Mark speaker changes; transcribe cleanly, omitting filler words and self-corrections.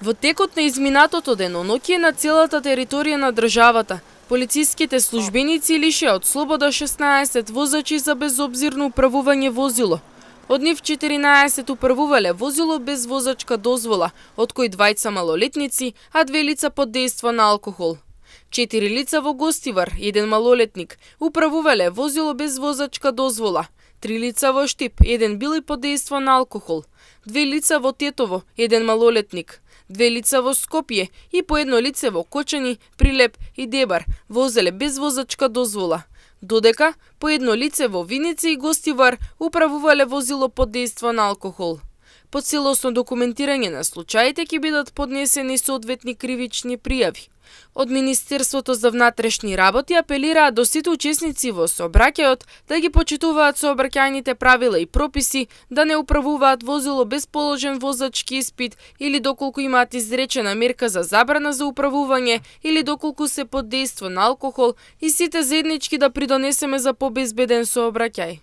Speaker 1: Во текот на изминатото деноноќе на целата територија на државата, полициските службеници лишеа од слобода 16 возачи за безобзирно управување возило. Од нив 14 управувале возило без возачка дозвола, од кои 2 малолетници, а 2 лица под дејство на алкохол. 4 лица во Гостивар, 1 малолетник, управувале возило без возачка дозвола. 3 лица во Штип, 1 бил под дејство на алкохол. 2 лица во Тетово, 1 малолетник. 2 лица во Скопје и по 1 лице во Кочани, Прилеп и Дебар возеле без возачка дозвола. Додека по 1 лице во Виница и Гостивар управувале возило под дејство на алкохол. По целосно документирање на случаите ќе бидат поднесени соодветни кривични пријави. Од Министерството за внатрешни работи апелираат до сите учесници во сообраќајот да ги почитуваат сообраќајните правила и прописи, да не управуваат возило без положен возачки испит или доколку имаат изречена мерка за забрана за управување или доколку се под дејство на алкохол, и сите заеднички да придонесеме за побезбеден сообраќај.